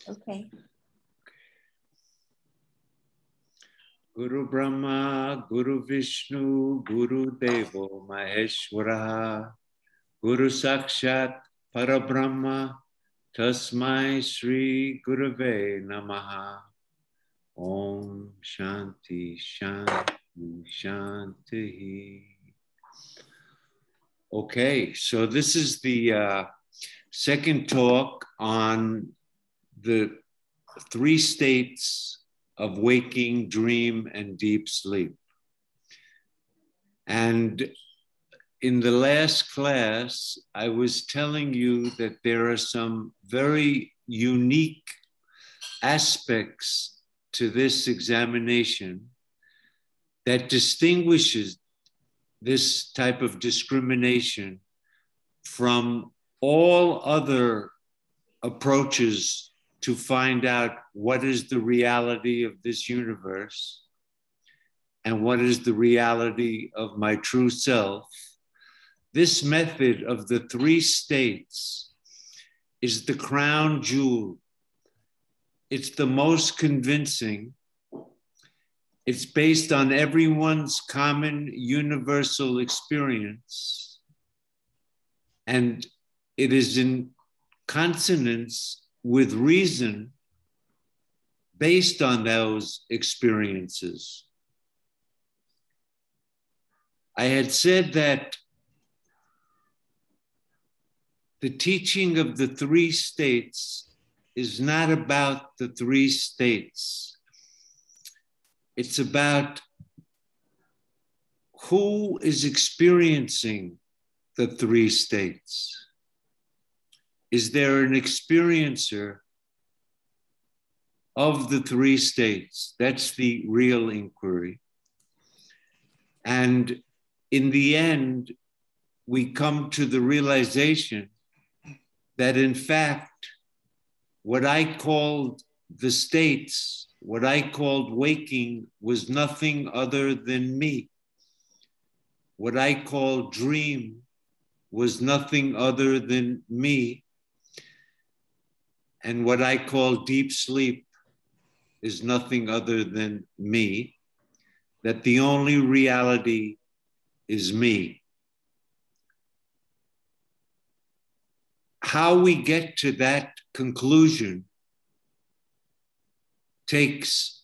Okay. Guru Brahma, Guru Vishnu, Guru Devo Maheshwara, Guru Sakshat Parabrahma, Tasmai Sri Gurave Namaha. Om Shanti Shanti Shanti. Okay, so this is the second talk on the three states of waking, dream, and deep sleep. And in the last class, I was telling you that there are some very unique aspects to this examination that distinguishes this type of discrimination from all other approaches to find out what is the reality of this universe and what is the reality of my true self. This method of the three states is the crown jewel. It's the most convincing. It's based on everyone's common universal experience. And it is in consonance with reason based on those experiences. I had said that the teaching of the three states is not about the three states. It's about who is experiencing the three states. Is there an experiencer of the three states? That's the real inquiry. And in the end, we come to the realization that in fact, what I called the states, what I called waking, was nothing other than me. What I called dream was nothing other than me. And what I call deep sleep is nothing other than me. That the only reality is me. How we get to that conclusion takes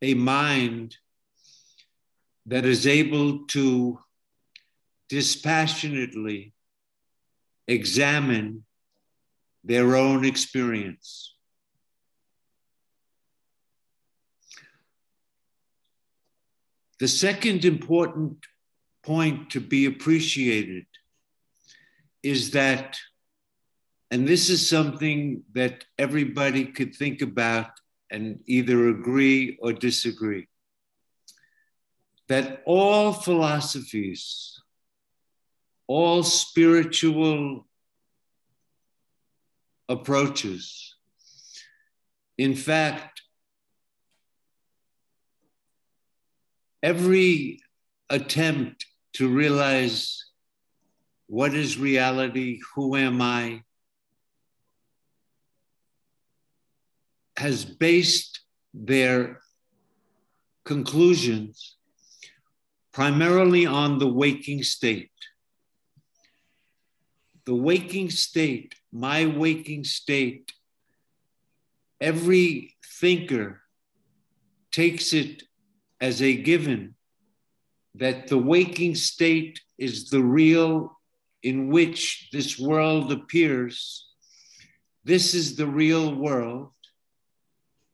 a mind that is able to dispassionately examine their own experience. The second important point to be appreciated is that, and this is something that everybody could think about and either agree or disagree, that all philosophies, all spiritual approaches, in fact, every attempt to realize what is reality, who am I, has based their conclusions primarily on the waking state. The waking state, my waking state, every thinker takes it as a given that the waking state is the real in which this world appears. This is the real world.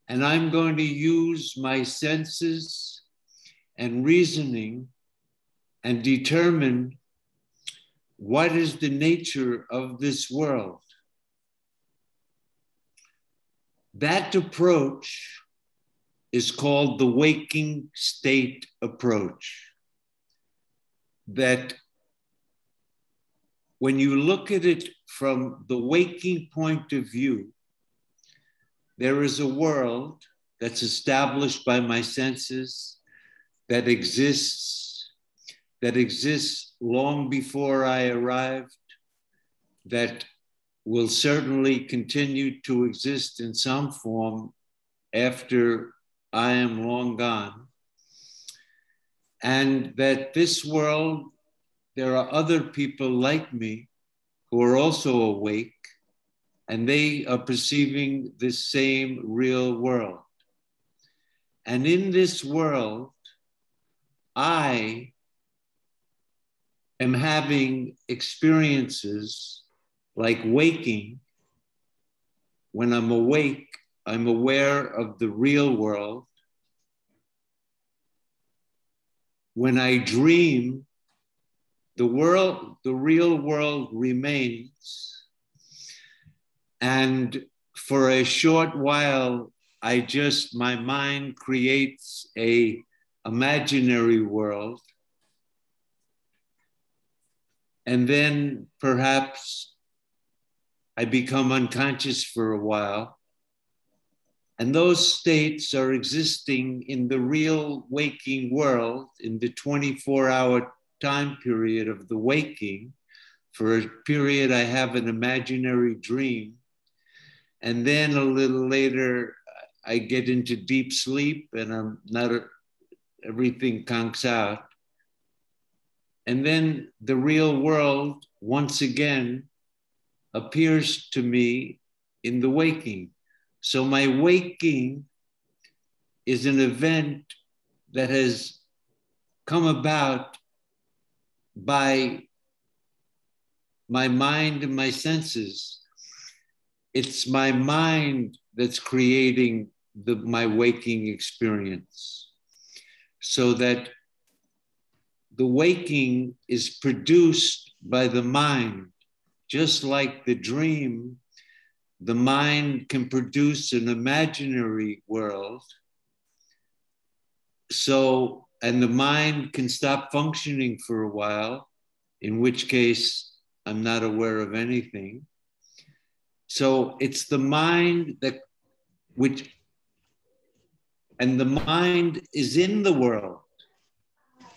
And I'm going to use my senses and reasoning and determine what is the nature of this world. That approach is called the waking state approach. That when you look at it from the waking point of view, there is a world that's established by my senses, that exists long before I arrived, that will certainly continue to exist in some form after I am long gone. And that this world, there are other people like me who are also awake, and they are perceiving this same real world. And in this world, I am having experiences like waking. When I'm awake, I'm aware of the real world. When I dream, the real world remains. And for a short while, my mind creates a imaginary world. And then perhaps I become unconscious for a while. And those states are existing in the real waking world in the 24-hour time period of the waking. For a period, I have an imaginary dream. And then a little later, I get into deep sleep and everything conks out. And then the real world, once again, appears to me in the waking. So my waking is an event that has come about by my mind and my senses. It's my mind that's creating my waking experience. So that the waking is produced by the mind, just like the dream. The mind can produce an imaginary world. So, and the mind can stop functioning for a while, in which case I'm not aware of anything. So it's the mind and the mind is in the world.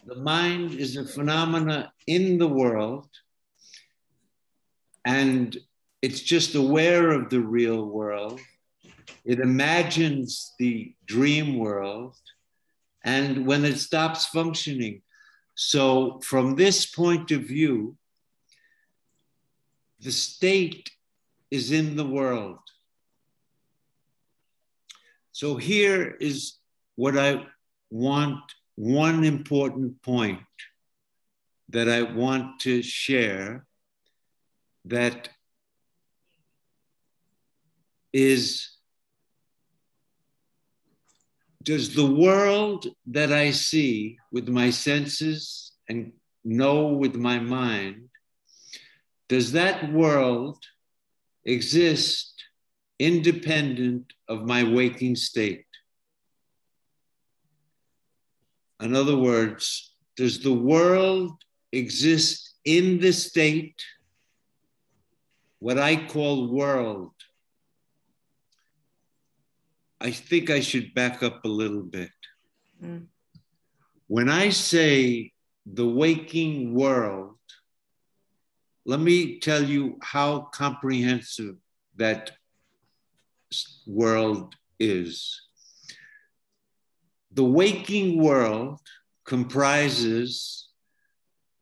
The mind is a phenomena in the world, and it's just aware of the real world. It imagines the dream world, and when it stops functioning. So from this point of view, the state is in the world. So here is what I want, one important point that I want to share, that is, does the world that I see with my senses and know with my mind, does that world exist independent of my waking state? In other words, does the world exist in the state, what I call world? I think I should back up a little bit. Mm. When I say the waking world, let me tell you how comprehensive that world is. The waking world comprises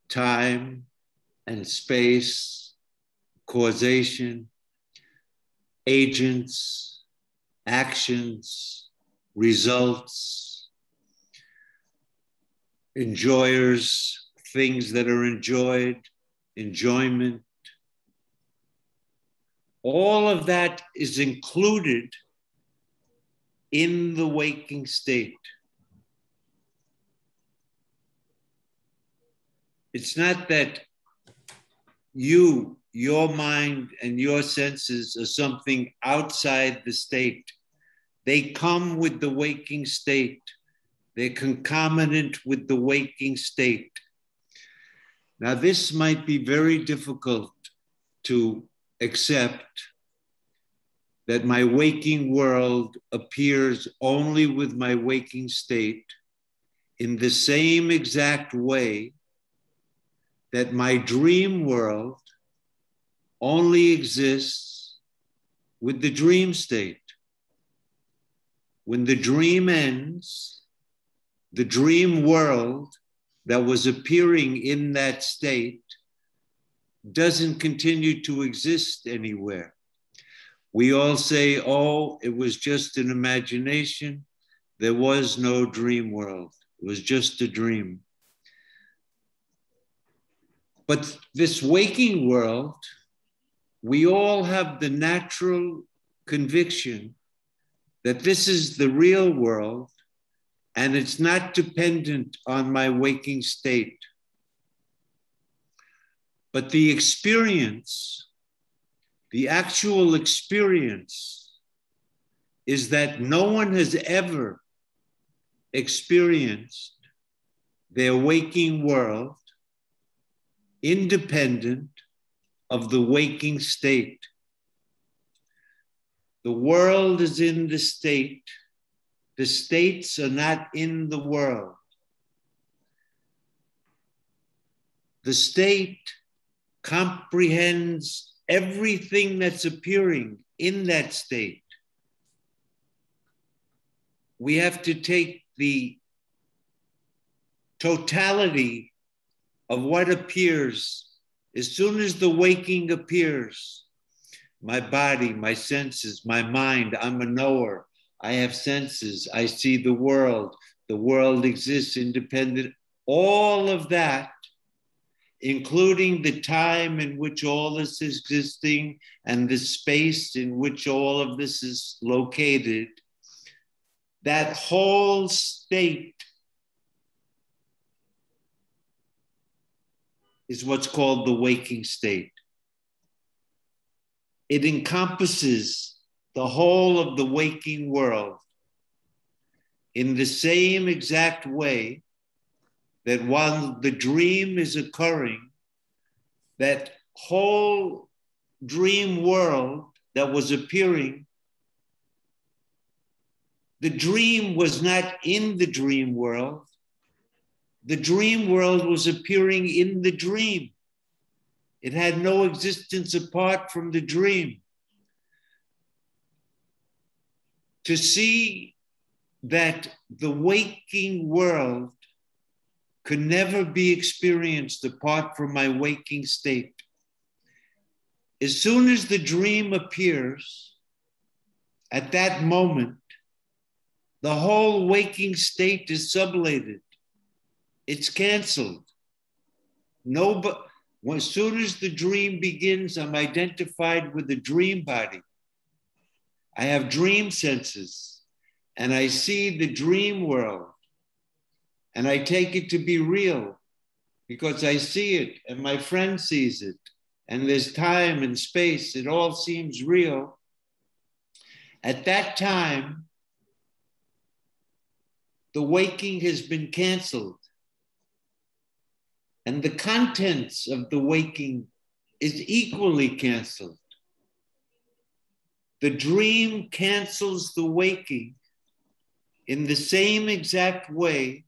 time and space, causation, agents, actions, results, enjoyers, things that are enjoyed, enjoyment. All of that is included in the waking state. It's not that your mind and your senses are something outside the state. They come with the waking state. They're concomitant with the waking state. Now, this might be very difficult to accept, that my waking world appears only with my waking state in the same exact way that my dream world only exists with the dream state. When the dream ends, the dream world that was appearing in that state doesn't continue to exist anywhere. We all say, oh, it was just an imagination. There was no dream world. It was just a dream. But this waking world, we all have the natural conviction that this is the real world and it's not dependent on my waking state. But the experience, the actual experience, is that no one has ever experienced their waking world independent of the waking state. The world is in the state. The states are not in the world. The state comprehends everything that's appearing in that state. We have to take the totality of what appears. As soon as the waking appears, my body, my senses, my mind, I'm a knower. I have senses. I see the world. The world exists independent. All of that, including the time in which all this is existing and the space in which all of this is located, that whole state is what's called the waking state. It encompasses the whole of the waking world in the same exact way that while the dream is occurring, that whole dream world that was appearing, the dream was not in the dream world. The dream world was appearing in the dream. It had no existence apart from the dream. To see that the waking world could never be experienced apart from my waking state. As soon as the dream appears, at that moment, the whole waking state is sublated. It's canceled. As soon as the dream begins, I'm identified with the dream body. I have dream senses, and I see the dream world, and I take it to be real because I see it, and my friend sees it, and there's time and space. It all seems real. At that time, the waking has been canceled. And the contents of the waking is equally canceled. The dream cancels the waking in the same exact way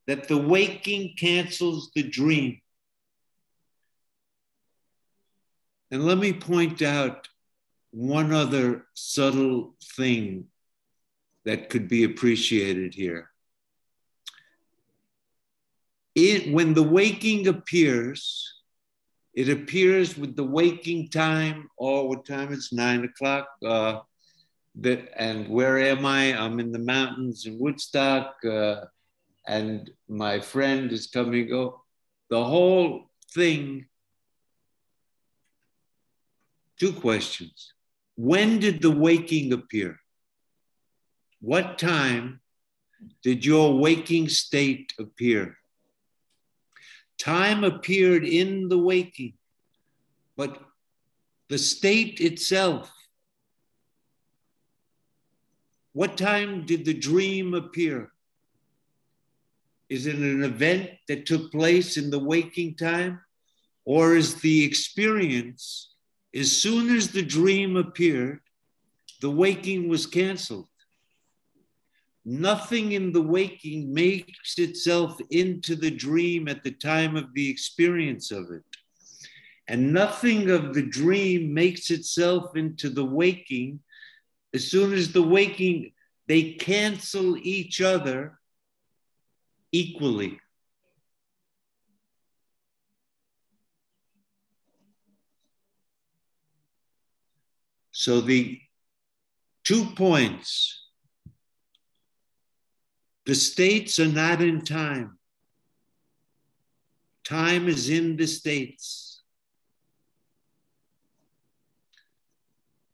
that the waking cancels the dream. And let me point out one other subtle thing that could be appreciated here. When the waking appears, it appears with the waking time. Oh, what time? It's 9 o'clock. And where am I? I'm in the mountains in Woodstock, and my friend is coming. Oh, the whole thing. Two questions. When did the waking appear? What time did your waking state appear? Time appeared in the waking, but the state itself. What time did the dream appear? Is it an event that took place in the waking time? Or is the experience, as soon as the dream appeared, the waking was canceled? Nothing in the waking makes itself into the dream at the time of the experience of it. And nothing of the dream makes itself into the waking. As soon as the waking, they cancel each other equally. So the 2 points, the states are not in time. Time is in the states.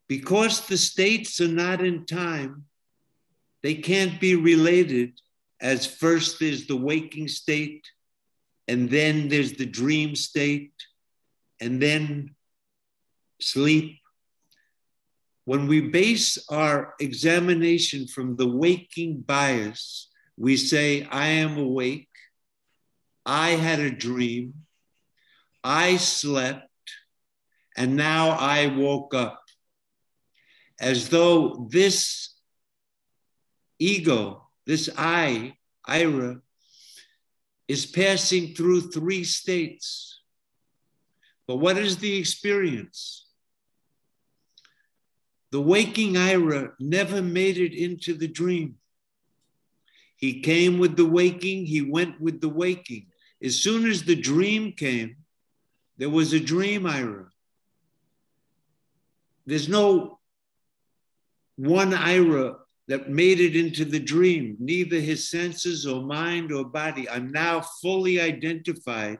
Because the states are not in time, they can't be related as first there's the waking state, and then there's the dream state, and then sleep. When we base our examination from the waking bias, we say, I am awake, I had a dream, I slept, and now I woke up. As though this ego, this I, Ira, is passing through 3 states. But what is the experience? The waking Ira never made it into the dream. He came with the waking, he went with the waking. As soon as the dream came, there was a dream Ira. There's no one Ira that made it into the dream, neither his senses or mind or body. I'm now fully identified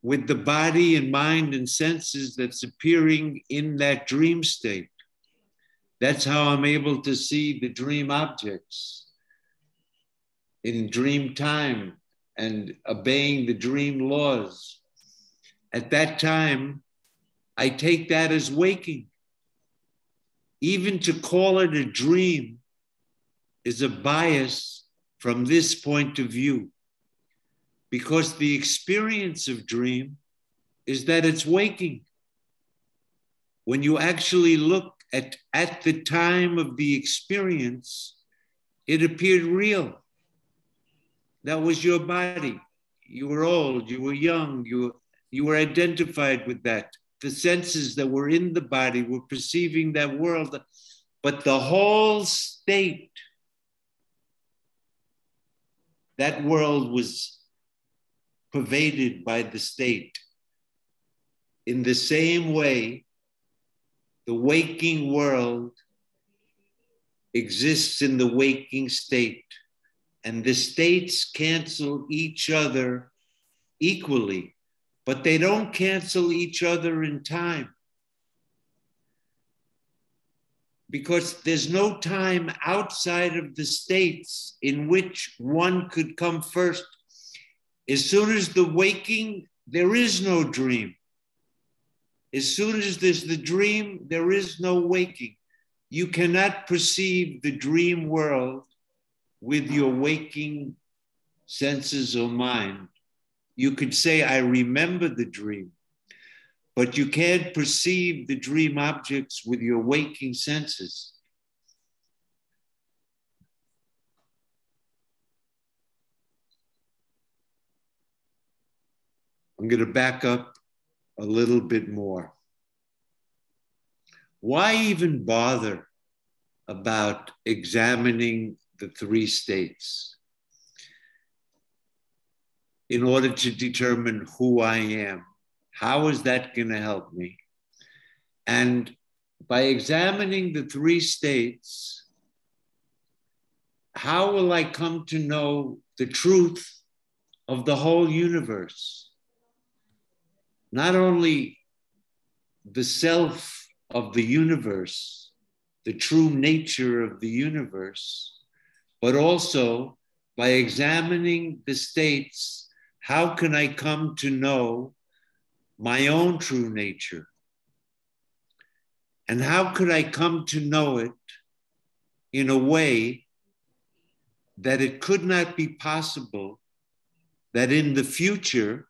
with the body and mind and senses that's appearing in that dream state. That's how I'm able to see the dream objects in dream time and obeying the dream laws. At that time, I take that as waking. Even to call it a dream is a bias from this point of view, because the experience of dream is that it's waking. When you actually look at the time of the experience, it appeared real. That was your body. You were old, you were young, you were identified with that. The senses that were in the body were perceiving that world, but the whole state, that world was pervaded by the state. In the same way, the waking world exists in the waking state, and the states cancel each other equally, but they don't cancel each other in time, because there's no time outside of the states in which one could come first. As soon as the waking, there is no dream. As soon as there's the dream, there is no waking. You cannot perceive the dream world with your waking senses or mind. You could say, I remember the dream, but you can't perceive the dream objects with your waking senses. I'm going to back up a little bit more. Why even bother about examining the 3 states in order to determine who I am? How is that going to help me? And by examining the 3 states, how will I come to know the truth of the whole universe? Not only the self of the universe, the true nature of the universe, but also by examining the states, how can I come to know my own true nature? And how could I come to know it in a way that it could not be possible that in the future,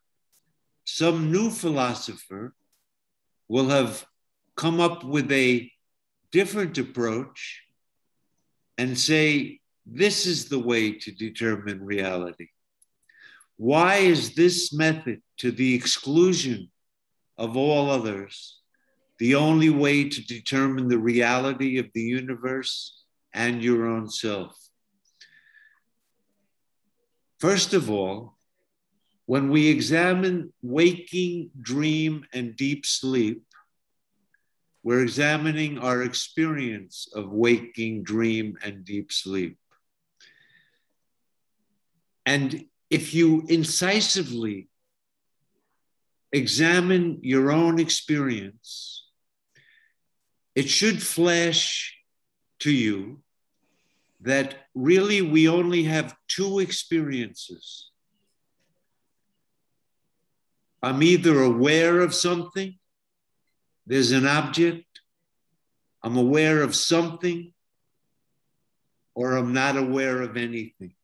some new philosopher will have come up with a different approach and say, this is the way to determine reality? Why is this method to the exclusion of all others, the only way to determine the reality of the universe and your own self. First of all, when we examine waking, dream, and deep sleep, we're examining our experience of waking, dream, and deep sleep. And if you incisively examine your own experience, it should flash to you that really we only have two experiences. I'm either aware of something, there's an object, I'm aware of something, or I'm not aware of anything.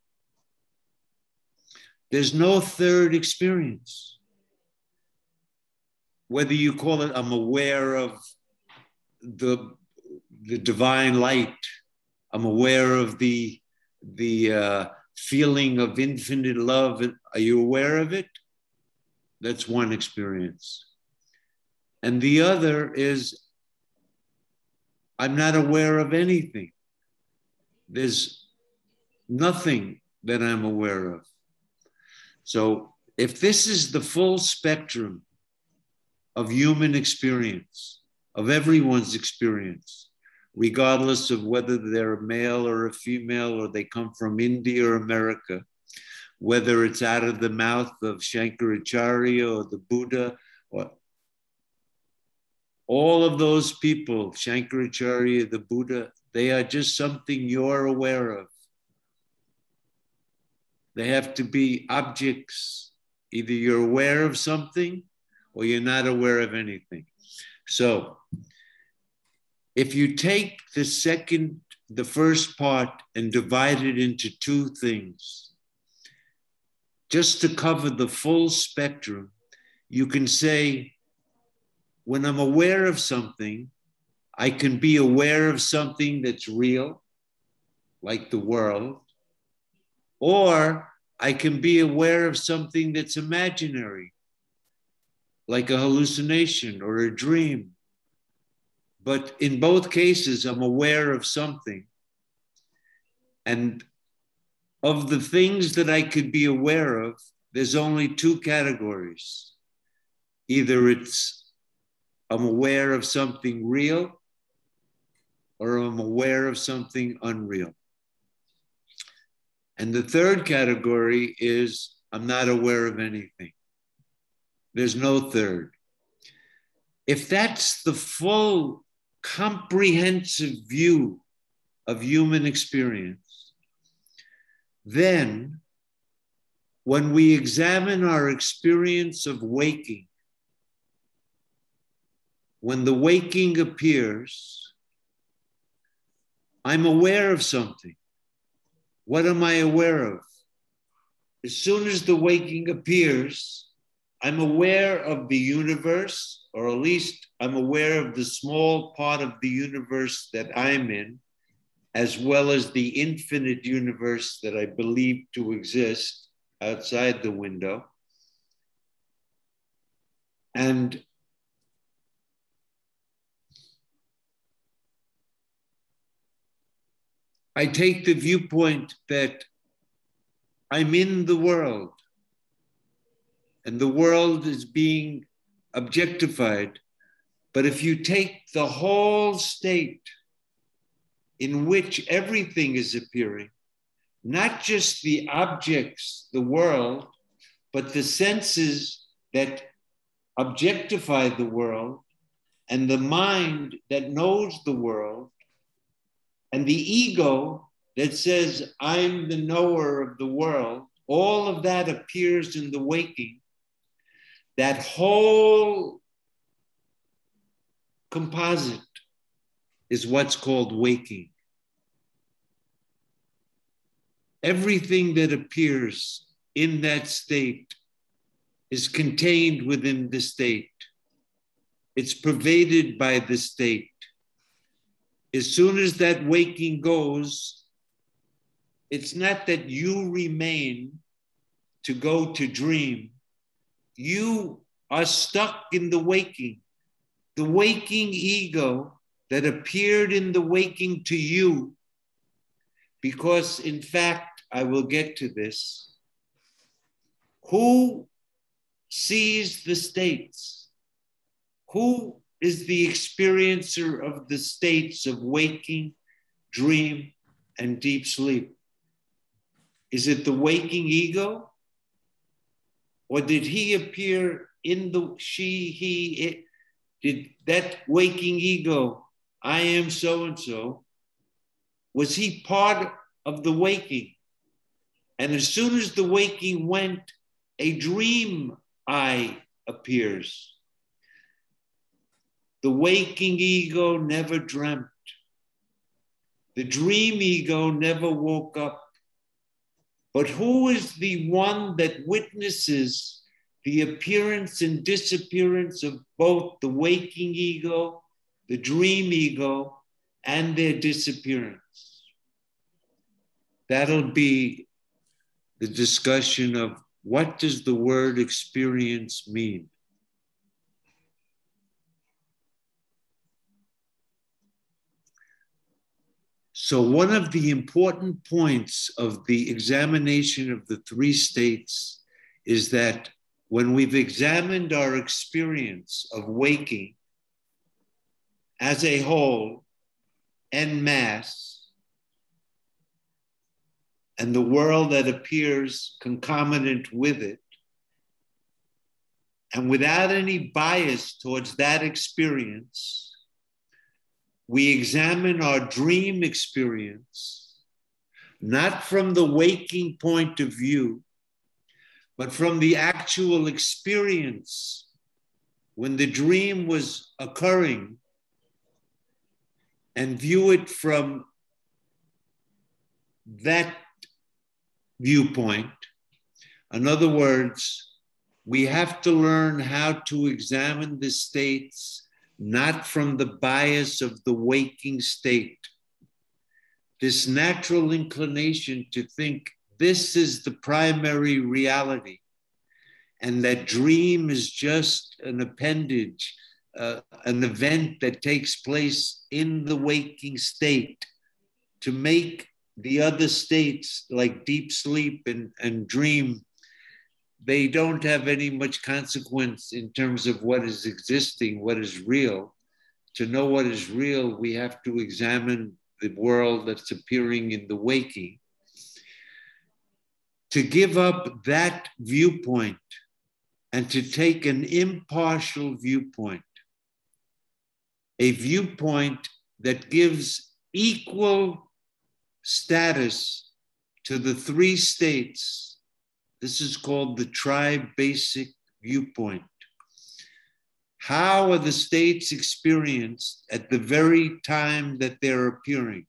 There's no third experience. Whether you call it, I'm aware of the divine light, I'm aware of the feeling of infinite love. Are you aware of it? That's one experience. And the other is, I'm not aware of anything. There's nothing that I'm aware of. So if this is the full spectrum of human experience, of everyone's experience, regardless of whether they're a male or a female, or they come from India or America, whether it's out of the mouth of Shankaracharya or the Buddha, or all of those people, Shankaracharya, the Buddha, they are just something you're aware of. They have to be objects. Either you're aware of something or you're not aware of anything. So if you take the first part and divide it into two things, just to cover the full spectrum, you can say, when I'm aware of something, I can be aware of something that's real, like the world, or I can be aware of something that's imaginary, like a hallucination or a dream. But in both cases, I'm aware of something. And of the things that I could be aware of, there's only two categories. Either I'm aware of something real, or I'm aware of something unreal. And the third category is I'm not aware of anything. There's no third. If that's the full comprehensive view of human experience, then when we examine our experience of waking, when the waking appears, I'm aware of something. What am I aware of? As soon as the waking appears, I'm aware of the universe, or at least I'm aware of the small part of the universe that I'm in, as well as the infinite universe that I believe to exist outside the window. And I take the viewpoint that I'm in the world, and the world is being objectified. But if you take the whole state in which everything is appearing, not just the objects, the world, but the senses that objectify the world, and the mind that knows the world, and the ego that says, I'm the knower of the world, all of that appears in the waking. That whole composite is what's called waking. Everything that appears in that state is contained within the state. It's pervaded by the state. As soon as that waking goes, it's not that you remain to go to dream. You are stuck in the waking ego that appeared in the waking to you, because in fact, I will get to this, who sees the states? Who is the experiencer of the states of waking, dream, and deep sleep? Is it the waking ego? Or did he appear in the it? Did that waking ego, I am so-and-so, was he part of the waking? And as soon as the waking went, a dream I appears. The waking ego never dreamt. The dream ego never woke up. But who is the one that witnesses the appearance and disappearance of both the waking ego, the dream ego, and their disappearance? That'll be the discussion of what does the word experience mean? So one of the important points of the examination of the three states is that when we've examined our experience of waking as a whole en masse, and the world that appears concomitant with it, and without any bias towards that experience, we examine our dream experience, not from the waking point of view, but from the actual experience when the dream was occurring, and view it from that viewpoint. In other words, we have to learn how to examine the states not from the bias of the waking state. This natural inclination to think this is the primary reality, and that dream is just an appendage, an event that takes place in the waking state to make the other states like deep sleep and dream, they don't have any much consequence in terms of what is existing, what is real. To know what is real, we have to examine the world that's appearing in the waking. To give up that viewpoint and to take an impartial viewpoint, a viewpoint that gives equal status to the three states. This is called the tri-basic viewpoint. How are the states experienced at the very time that they're appearing?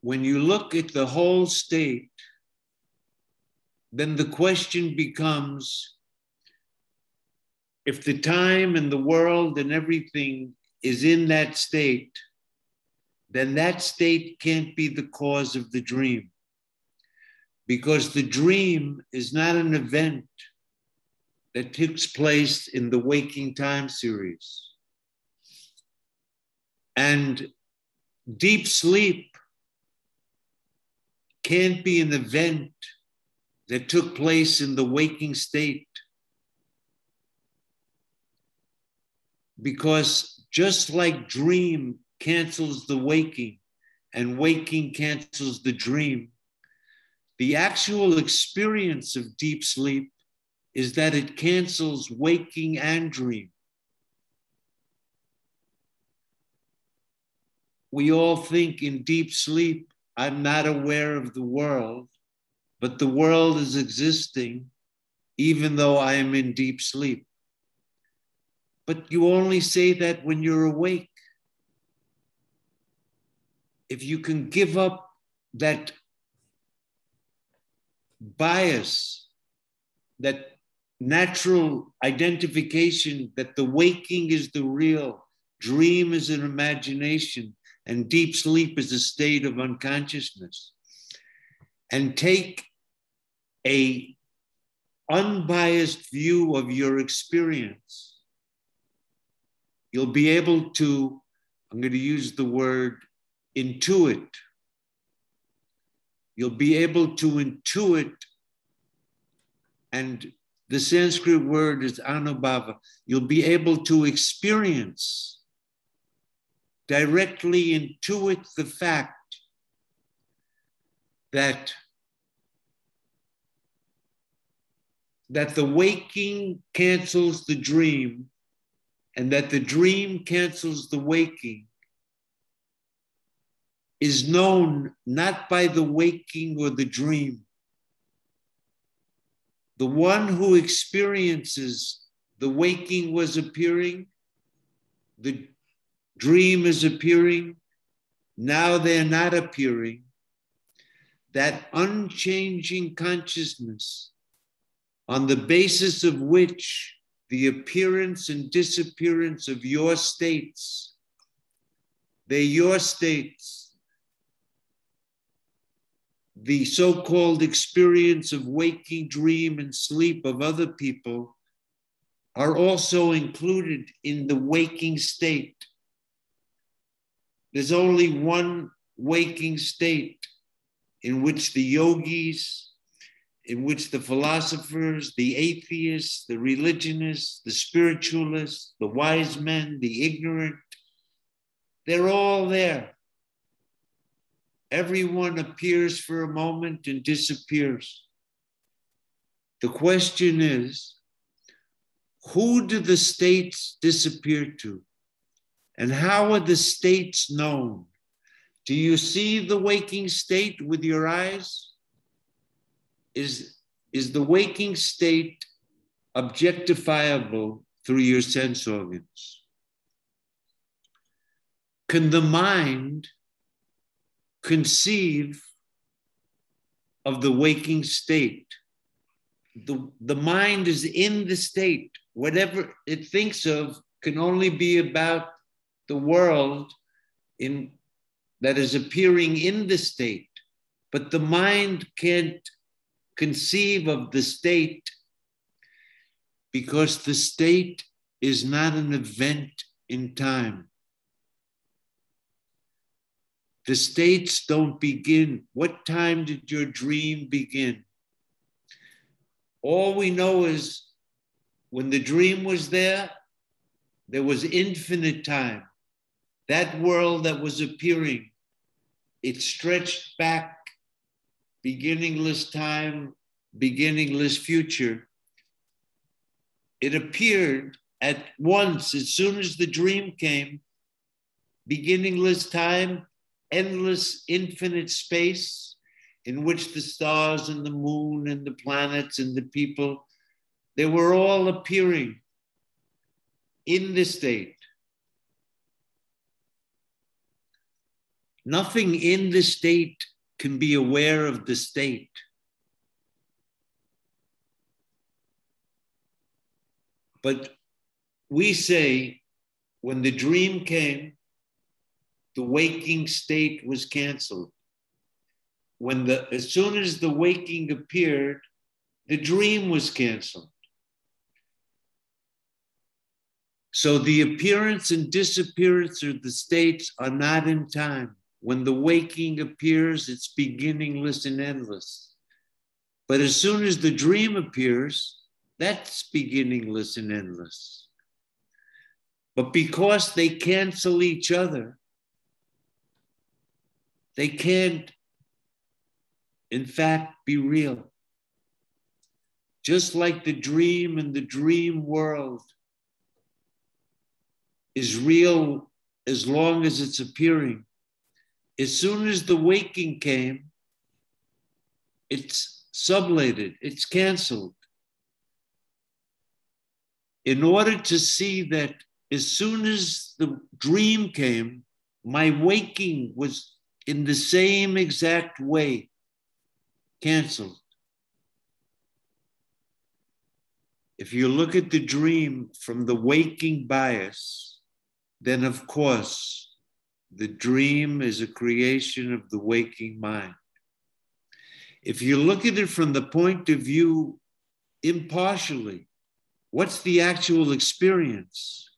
When you look at the whole state, then the question becomes, if the time and the world and everything is in that state, then that state can't be the cause of the dream, because the dream is not an event that takes place in the waking time series. And deep sleep can't be an event that took place in the waking state, because just like dream cancels the waking and waking cancels the dream, the actual experience of deep sleep is that it cancels waking and dream. We all think in deep sleep, I'm not aware of the world, but the world is existing even though I am in deep sleep. But you only say that when you're awake. If you can give up that bias, that natural identification that the waking is the real, dream is an imagination, and deep sleep is a state of unconsciousness, and take a unbiased view of your experience, you'll be able to, I'm going to use the word intuit. You'll be able to intuit, and the Sanskrit word is anubhava. You'll be able to experience, directly intuit the fact that the waking cancels the dream, and that the dream cancels the waking, is known not by the waking or the dream. The one who experiences the waking was appearing, the dream is appearing, now they're not appearing. That unchanging consciousness, on the basis of which the appearance and disappearance of your states, they're your states, the so-called experience of waking, dream, and sleep of other people are also included in the waking state. There's only one waking state in which the yogis, in which the philosophers, the atheists, the religionists, the spiritualists, the wise men, the ignorant, they're all there. Everyone appears for a moment and disappears. The question is, who do the states disappear to? And how are the states known? Do you see the waking state with your eyes? Is the waking state objectifiable through your sense organs? Can the mind conceive of the waking state? The mind is in the state. Whatever it thinks of can only be about the world that is appearing in the state. But the mind can't conceive of the state because the state is not an event in time. The states don't begin. What time did your dream begin? All we know is when the dream was there was infinite time. That world that was appearing, it stretched back, beginningless time, beginningless future. It appeared at once, as soon as the dream came, beginningless time, endless, infinite space in which the stars and the moon and the planets and the people, they were all appearing in the state. Nothing in the state can be aware of the state. But we say when the dream came, the waking state was canceled. As soon as the waking appeared, the dream was canceled. So the appearance and disappearance of the states are not in time. When the waking appears, it's beginningless and endless. But as soon as the dream appears, that's beginningless and endless. But because they cancel each other, they can't, in fact, be real. Just like the dream and the dream world is real as long as it's appearing, as soon as the waking came, it's sublated, it's canceled. In order to see that as soon as the dream came, my waking was in the same exact way canceled. If you look at the dream from the waking bias, then of course, the dream is a creation of the waking mind. If you look at it from the point of view impartially, what's the actual experience?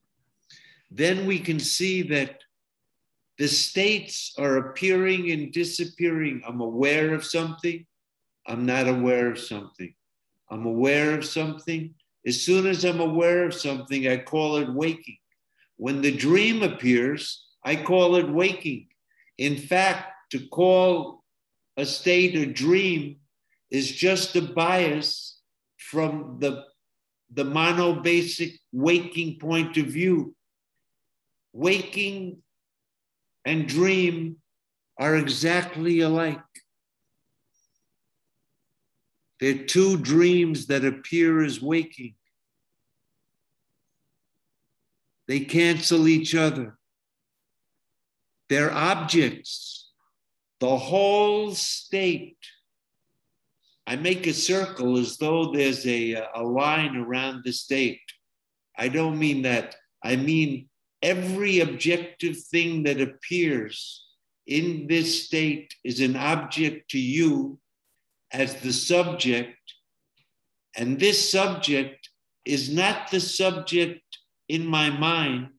Then we can see that the states are appearing and disappearing. I'm aware of something. I'm not aware of something. I'm aware of something. As soon as I'm aware of something, I call it waking. When the dream appears, I call it waking. In fact, to call a state a dream is just a bias from the monobasic waking point of view. Waking and dream are exactly alike. They're two dreams that appear as waking. They cancel each other. They're objects. The whole state. I make a circle as though there's a line around the state. I don't mean that. I mean every objective thing that appears in this state is an object to you as the subject, and this subject is not the subject in my mind,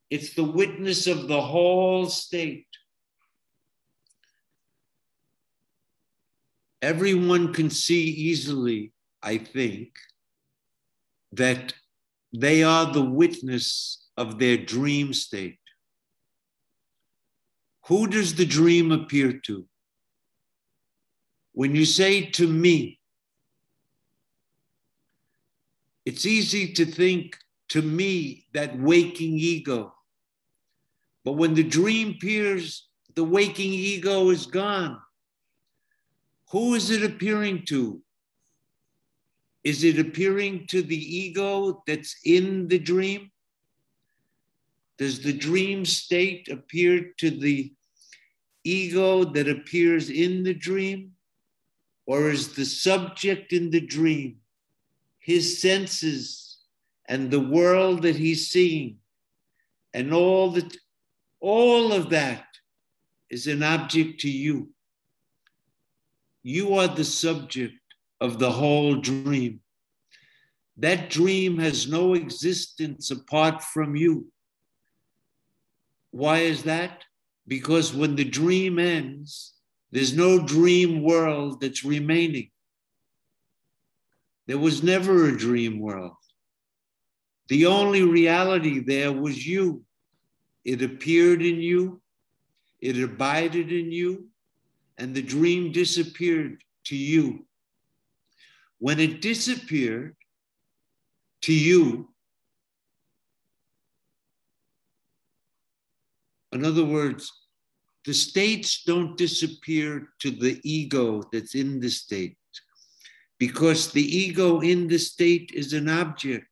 it's the witness of the whole state. Everyone can see easily, I think, that they are the witness of their dream state. Who does the dream appear to? When you say to me, it's easy to think to me that waking ego. But when the dream appears, the waking ego is gone. Who is it appearing to? Is it appearing to the ego that's in the dream? Does the dream state appear to the ego that appears in the dream? Or is the subject in the dream, his senses and the world that he's seeing, and all of that is an object to you? You are the subject of the whole dream. That dream has no existence apart from you. Why is that? Because when the dream ends, there's no dream world that's remaining. There was never a dream world. The only reality there was you. It appeared in you, it abided in you, and the dream disappeared to you. When it disappeared to you, in other words, the states don't disappear to the ego that's in the state, because the ego in the state is an object.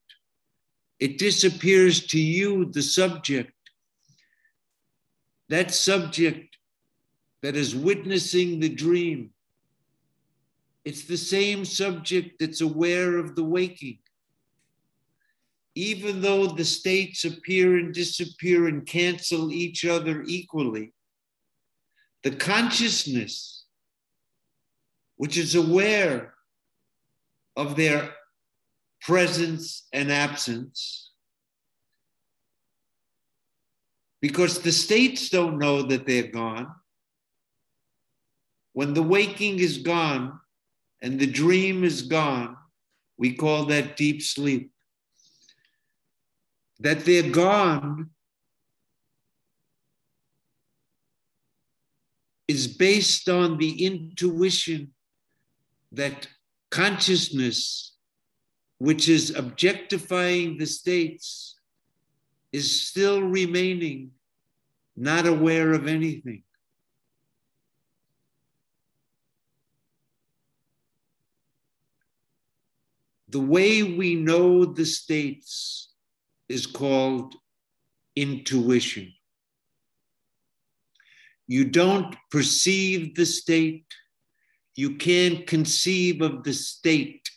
It disappears to you, the subject. That subject that is witnessing the dream, it's the same subject that's aware of the waking. Even though the states appear and disappear and cancel each other equally, the consciousness, which is aware of their presence and absence, because the states don't know that they're gone. When the waking is gone and the dream is gone, we call that deep sleep. That they're gone is based on the intuition that consciousness, which is objectifying the states, is still remaining not aware of anything. The way we know the states is called intuition. You don't perceive the state. You can't conceive of the state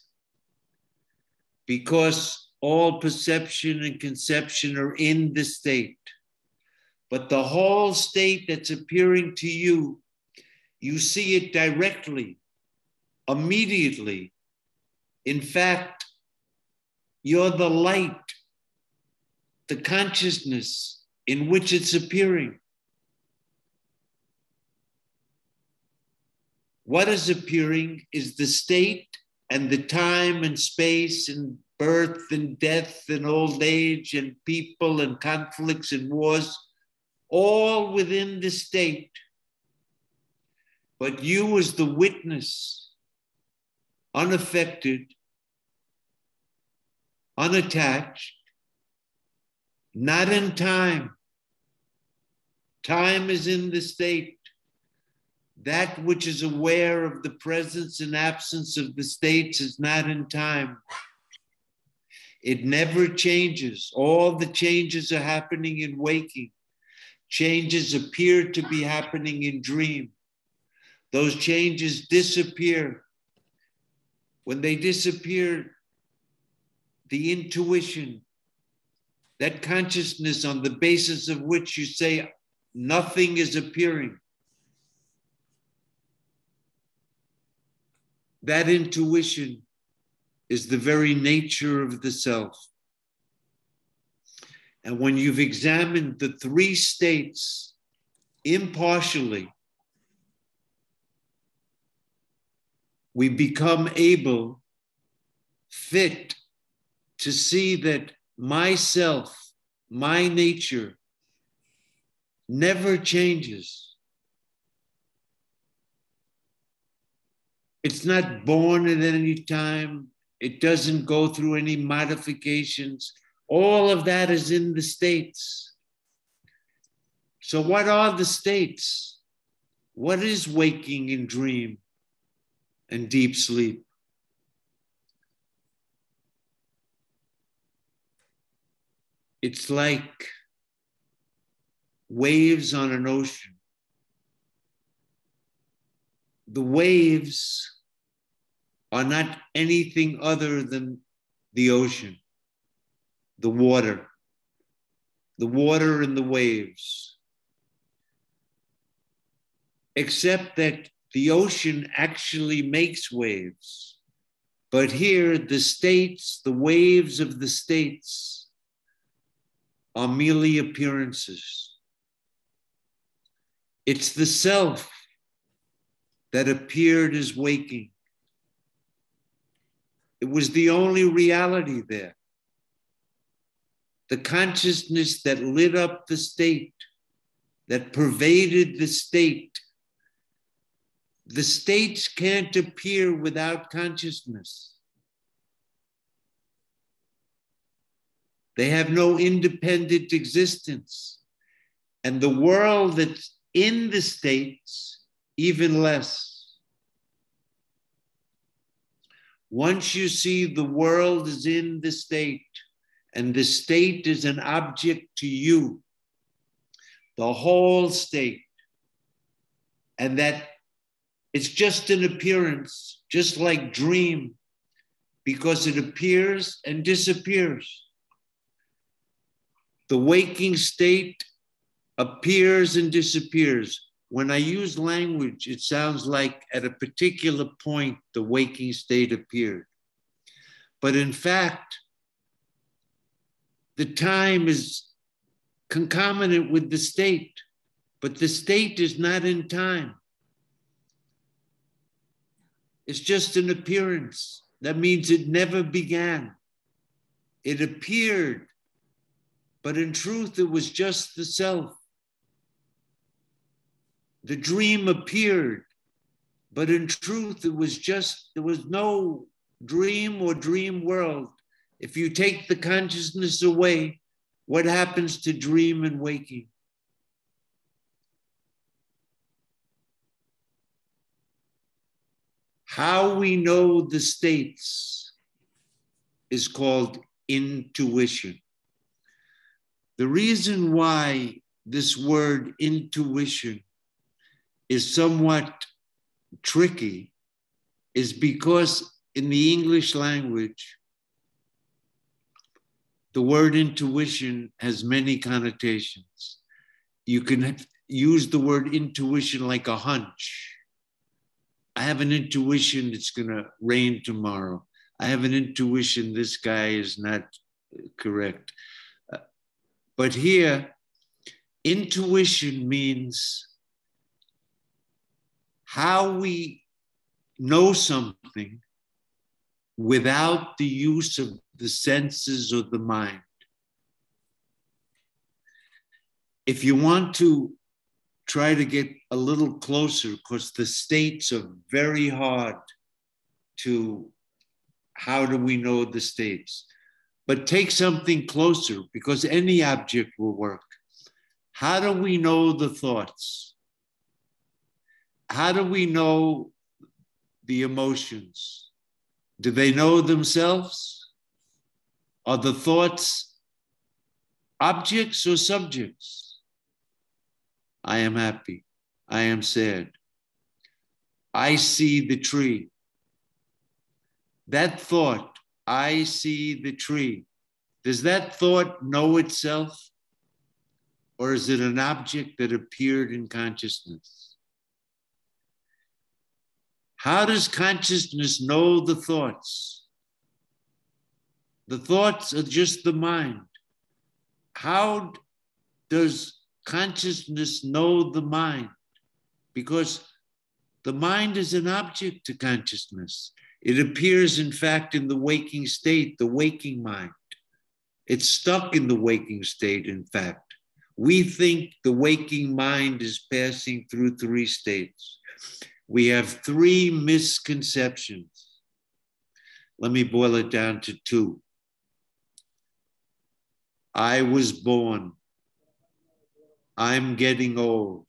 because all perception and conception are in the state. But the whole state that's appearing to you, you see it directly, immediately. In fact, you're the light, the consciousness in which it's appearing. What is appearing is the state and the time and space and birth and death and old age and people and conflicts and wars, all within the state. But you as the witness, unaffected, unattached, not in time. Time is in the state. That which is aware of the presence and absence of the states is not in time. It never changes. All the changes are happening in waking. Changes appear to be happening in dream. Those changes disappear. When they disappear, the intuition, that consciousness on the basis of which you say nothing is appearing, that intuition is the very nature of the self. And when you've examined the three states impartially, we become able, fit, to see that myself, my nature, never changes. It's not born at any time. It doesn't go through any modifications. All of that is in the states. So what are the states? What is waking and dream and deep sleep? It's like waves on an ocean. The waves are not anything other than the ocean, the water and the waves. Except that the ocean actually makes waves. But here, the states, the waves of the states are merely appearances. It's the self that appeared as waking. It was the only reality there. The consciousness that lit up the state, that pervaded the state. The states can't appear without consciousness. They have no independent existence. And the world that's in the states, even less. Once you see the world is in the state, and the state is an object to you, the whole state, and that it's just an appearance, just like dream, because it appears and disappears. The waking state appears and disappears. When I use language, it sounds like at a particular point, the waking state appeared. But in fact, the time is concomitant with the state, but the state is not in time. It's just an appearance. That means it never began. It appeared, but in truth, it was just the self. The dream appeared, but in truth, it was just, there was no dream or dream world. If you take the consciousness away, what happens to dream and waking? How we know the states is called intuition. The reason why this word intuition is somewhat tricky is because in the English language, the word intuition has many connotations. You can use the word intuition like a hunch. I have an intuition it's going to rain tomorrow. I have an intuition this guy is not correct. But here, intuition means how we know something without the use of the senses or the mind. If you want to try to get a little closer, because the states are very hard to, how do we know the states? But take something closer, because any object will work. How do we know the thoughts? How do we know the emotions? Do they know themselves? Are the thoughts objects or subjects? I am happy. I am sad. I see the tree. That thought, I see the tree. Does that thought know itself? Or is it an object that appeared in consciousness? How does consciousness know the thoughts? The thoughts are just the mind. How does consciousness know the mind? Because the mind is an object to consciousness. It appears, in fact, in the waking state, the waking mind. It's stuck in the waking state, in fact. We think the waking mind is passing through three states. We have three misconceptions. Let me boil it down to two. I was born. I'm getting old.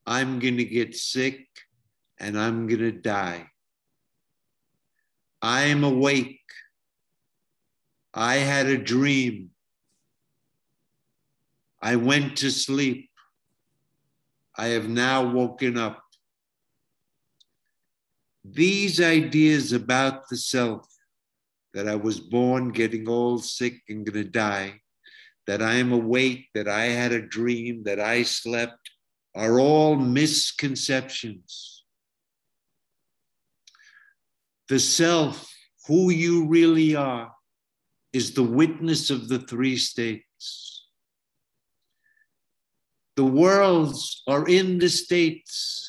I'm going to get sick and I'm going to die. I am awake. I had a dream. I went to sleep. I have now woken up. These ideas about the self, that I was born, getting old, sick, and going to die, that I am awake, that I had a dream, that I slept, are all misconceptions. The self, who you really are, is the witness of the three states. The worlds are in the states.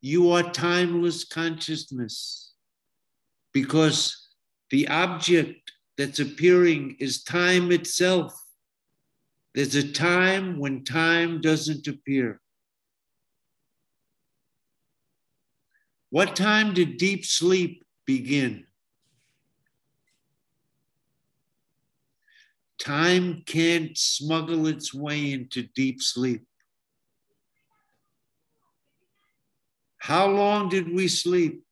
You are timeless consciousness, because the object that's appearing is time itself. There's a time when time doesn't appear. What time did deep sleep begin? Time can't smuggle its way into deep sleep. How long did we sleep?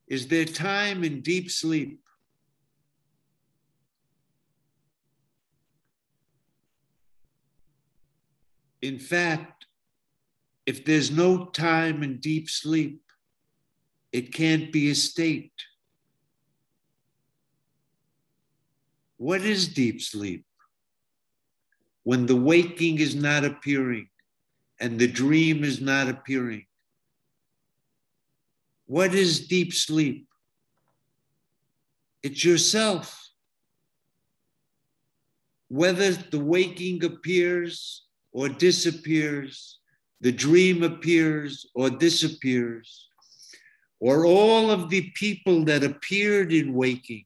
Is there time in deep sleep? In fact, if there's no time in deep sleep, it can't be a state. What is deep sleep? When the waking is not appearing and the dream is not appearing. What is deep sleep? It's yourself. Whether the waking appears or disappears, the dream appears or disappears, or all of the people that appeared in waking,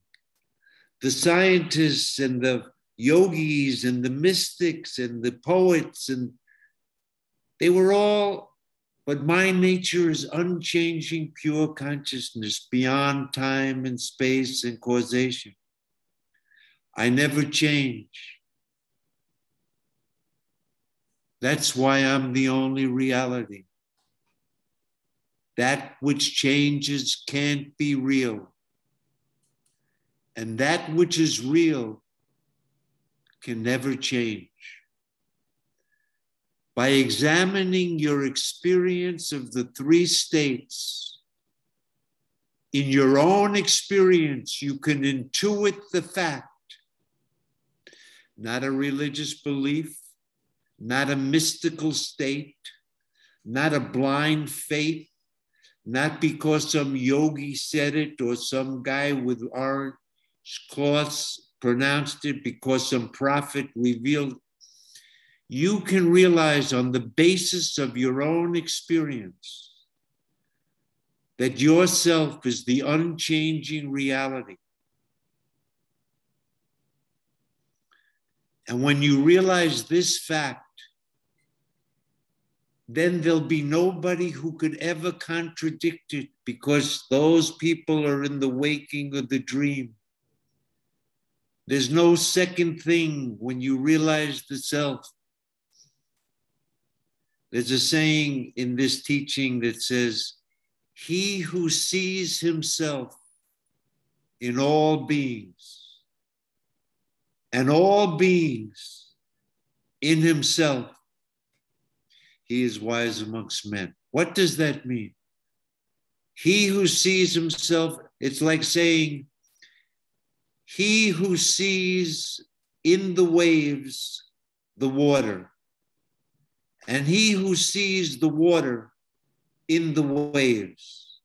the scientists and the yogis and the mystics and the poets, and they were all, but my nature is unchanging, pure consciousness beyond time and space and causation. I never change. That's why I'm the only reality. That which changes can't be real. And that which is real can never change. By examining your experience of the three states, in your own experience, you can intuit the fact, not a religious belief, not a mystical state, not a blind faith, not because some yogi said it or some guy with orange cloths pronounced it, because some prophet revealed. You can realize on the basis of your own experience that yourself is the unchanging reality. And when you realize this fact, then there'll be nobody who could ever contradict it, because those people are in the waking of the dream. There's no second thing when you realize the self. There's a saying in this teaching that says, he who sees himself in all beings and all beings in himself, he is wise amongst men. What does that mean? He who sees himself, it's like saying, he who sees in the waves the water, and he who sees the water in the waves,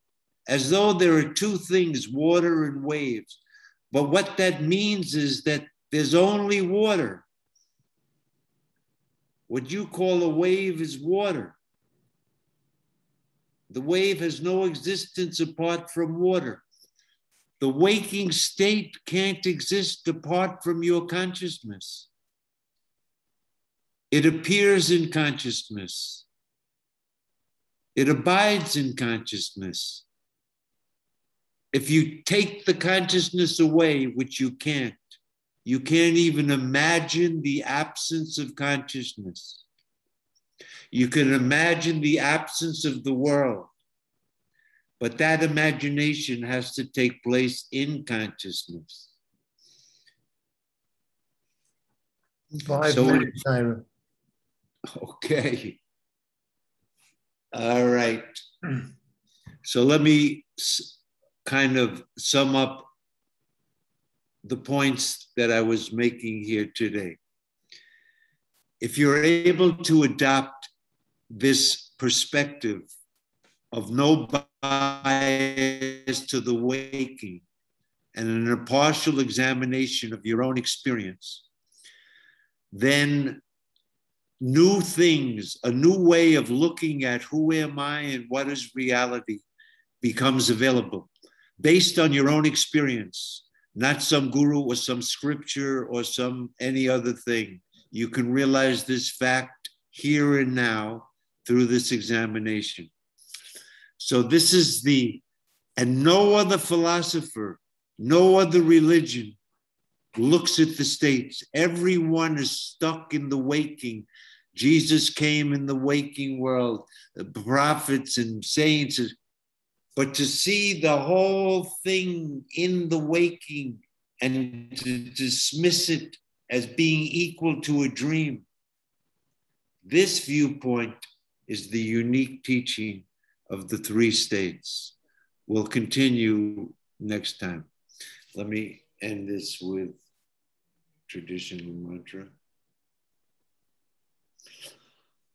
as though there are two things, water and waves. But what that means is that there's only water. What you call a wave is water. The wave has no existence apart from water. The waking state can't exist apart from your consciousness. It appears in consciousness. It abides in consciousness. If you take the consciousness away, which you can't even imagine the absence of consciousness. You can imagine the absence of the world, but that imagination has to take place in consciousness. 5 minutes, Ira. Okay. All right. So let me kind of sum up the points that I was making here today. If you're able to adopt this perspective of no bias to the waking and an impartial examination of your own experience, then new things, a new way of looking at who am I and what is reality becomes available based on your own experience, not some guru or some scripture or any other thing. You can realize this fact here and now through this examination. So this is and no other philosopher, no other religion looks at the states. Everyone is stuck in the waking. Jesus came in the waking world, the prophets and saints, but to see the whole thing in the waking and to dismiss it as being equal to a dream, this viewpoint is the unique teaching of the 3 states. We'll continue next time. Let me end this with traditional mantra.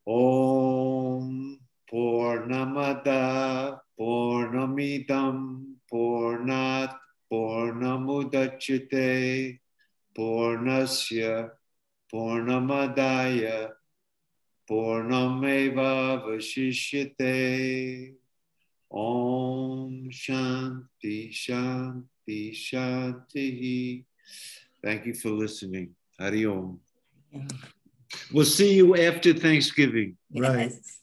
Om Purnamada Purnamidam Purnat Purnamudachyate Purnasya Purnamadaya Purnameva Vashishyate. Om Shanti Shanti Shanti. Thank you for listening. Hari Om. We'll see you after Thanksgiving. Right. Yes.